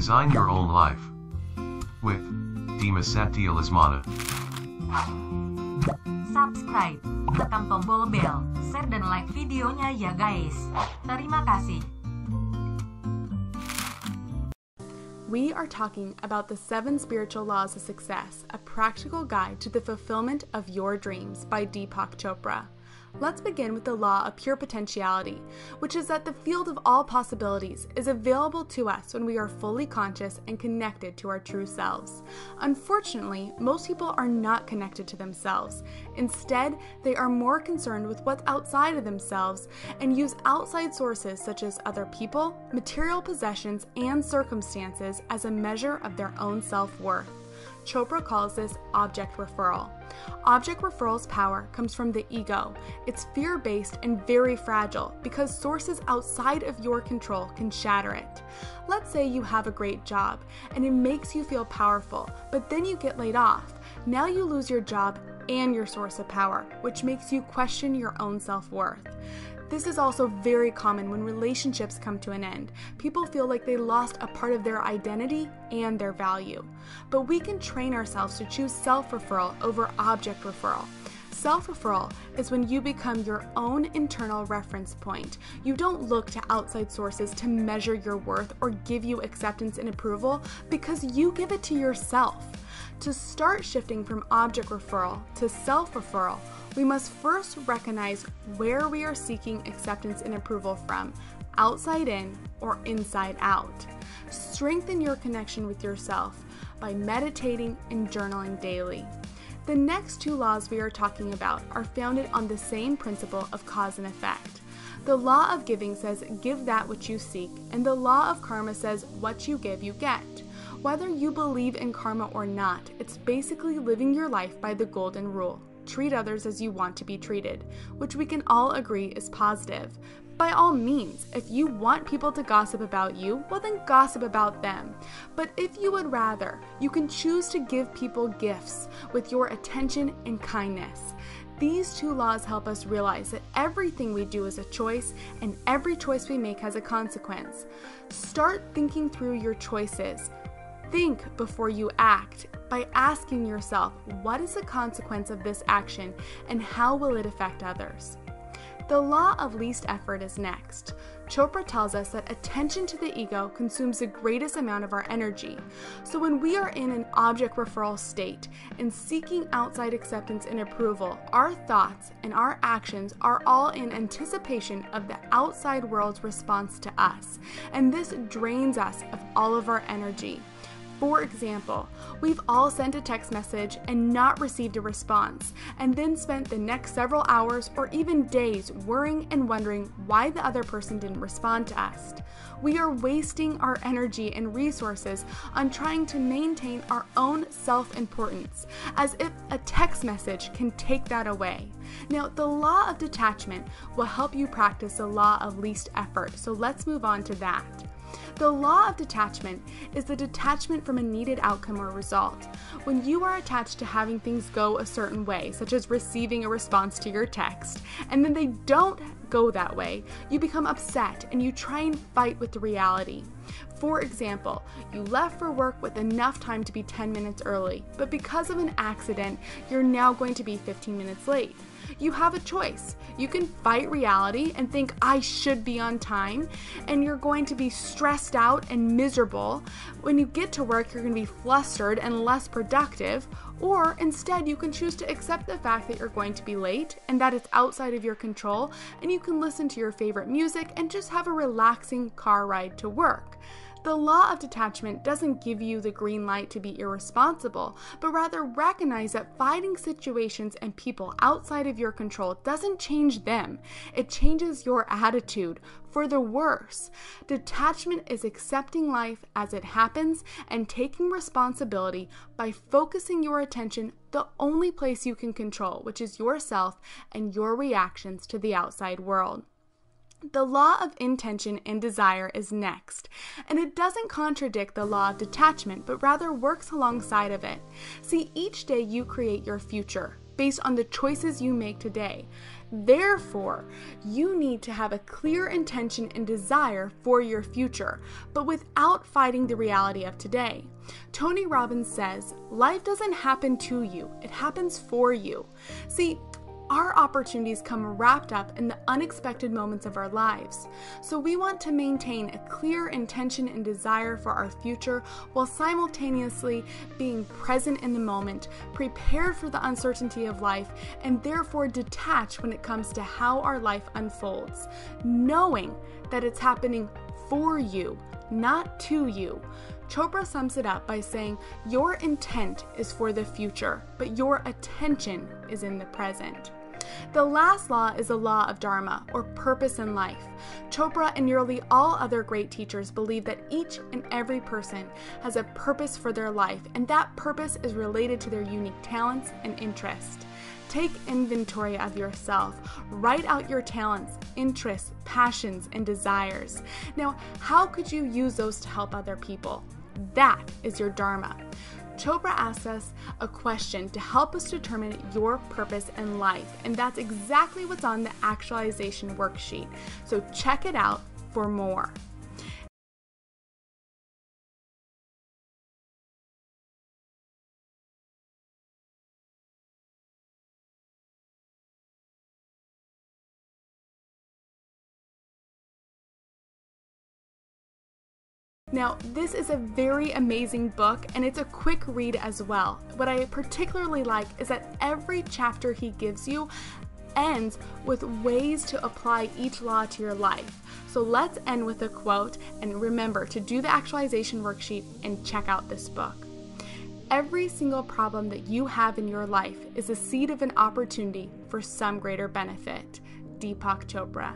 Design your own life. With Dimas Satya Lesmana. Subscribe, tekan tombol bel, share dan like videonya ya guys. Terima kasih. We are talking about the 7 spiritual laws of success, a practical guide to the fulfillment of your dreams by Deepak Chopra. Let's begin with the law of pure potentiality, which is that the field of all possibilities is available to us when we are fully conscious and connected to our true selves. Unfortunately, most people are not connected to themselves. Instead, they are more concerned with what's outside of themselves and use outside sources such as other people, material possessions, and circumstances as a measure of their own self-worth. Chopra calls this object referral. Object referral's power comes from the ego. It's fear-based and very fragile because sources outside of your control can shatter it. Let's say you have a great job and it makes you feel powerful, but then you get laid off. Now you lose your job and your source of power, which makes you question your own self-worth. This is also very common when relationships come to an end. People feel like they lost a part of their identity and their value. But we can train ourselves to choose self-referral over object referral. Self-referral is when you become your own internal reference point. You don't look to outside sources to measure your worth or give you acceptance and approval because you give it to yourself. To start shifting from object referral to self-referral, we must first recognize where we are seeking acceptance and approval from, outside in or inside out. Strengthen your connection with yourself by meditating and journaling daily. The next 2 laws we are talking about are founded on the same principle of cause and effect. The law of giving says, give that which you seek, and the law of karma says, what you give, you get. Whether you believe in karma or not, it's basically living your life by the golden rule. Treat others as you want to be treated, which we can all agree is positive. By all means, if you want people to gossip about you, well then gossip about them. But if you would rather, you can choose to give people gifts with your attention and kindness. These 2 laws help us realize that everything we do is a choice and every choice we make has a consequence. Start thinking through your choices. Think before you act by asking yourself, what is the consequence of this action and how will it affect others? The law of least effort is next. Chopra tells us that attention to the ego consumes the greatest amount of our energy. So when we are in an object referral state and seeking outside acceptance and approval, our thoughts and our actions are all in anticipation of the outside world's response to us. And this drains us of all of our energy. For example, we've all sent a text message and not received a response, and then spent the next several hours or even days worrying and wondering why the other person didn't respond to us. We are wasting our energy and resources on trying to maintain our own self-importance, as if a text message can take that away. Now, the law of detachment will help you practice the law of least effort, so let's move on to that. The law of detachment is the detachment from a needed outcome or result. When you are attached to having things go a certain way, such as receiving a response to your text, and then they don't go that way, you become upset and you try and fight with the reality. For example, you left for work with enough time to be 10 minutes early, but because of an accident, you're now going to be 15 minutes late. You have a choice. You can fight reality and think, I should be on time, and you're going to be stressed out and miserable. When you get to work, you're going to be flustered and less productive. Or instead, you can choose to accept the fact that you're going to be late and that it's outside of your control, and you can listen to your favorite music and just have a relaxing car ride to work. The law of detachment doesn't give you the green light to be irresponsible, but rather recognize that fighting situations and people outside of your control doesn't change them. It changes your attitude for the worse. Detachment is accepting life as it happens and taking responsibility by focusing your attention the only place you can control, which is yourself and your reactions to the outside world. The law of intention and desire is next, and it doesn't contradict the law of detachment, but rather works alongside of it. See, each day you create your future based on the choices you make today. Therefore, you need to have a clear intention and desire for your future, but without fighting the reality of today. Tony Robbins says, life doesn't happen to you, it happens for you. See, our opportunities come wrapped up in the unexpected moments of our lives. So we want to maintain a clear intention and desire for our future while simultaneously being present in the moment, prepared for the uncertainty of life, and therefore detached when it comes to how our life unfolds, knowing that it's happening for you, not to you. Chopra sums it up by saying, your intent is for the future, but your attention is in the present. The last law is the law of Dharma, or purpose in life. Chopra and nearly all other great teachers believe that each and every person has a purpose for their life, and that purpose is related to their unique talents and interests. Take inventory of yourself. Write out your talents, interests, passions, and desires. Now, how could you use those to help other people? That is your Dharma. Chopra asks us a question to help us determine your purpose in life, and that's exactly what's on the actualization worksheet. So check it out for more. Now, this is a very amazing book, and it's a quick read as well. What I particularly like is that every chapter he gives you ends with ways to apply each law to your life. So let's end with a quote, and remember to do the actualization worksheet and check out this book. Every single problem that you have in your life is a seed of an opportunity for some greater benefit. Deepak Chopra.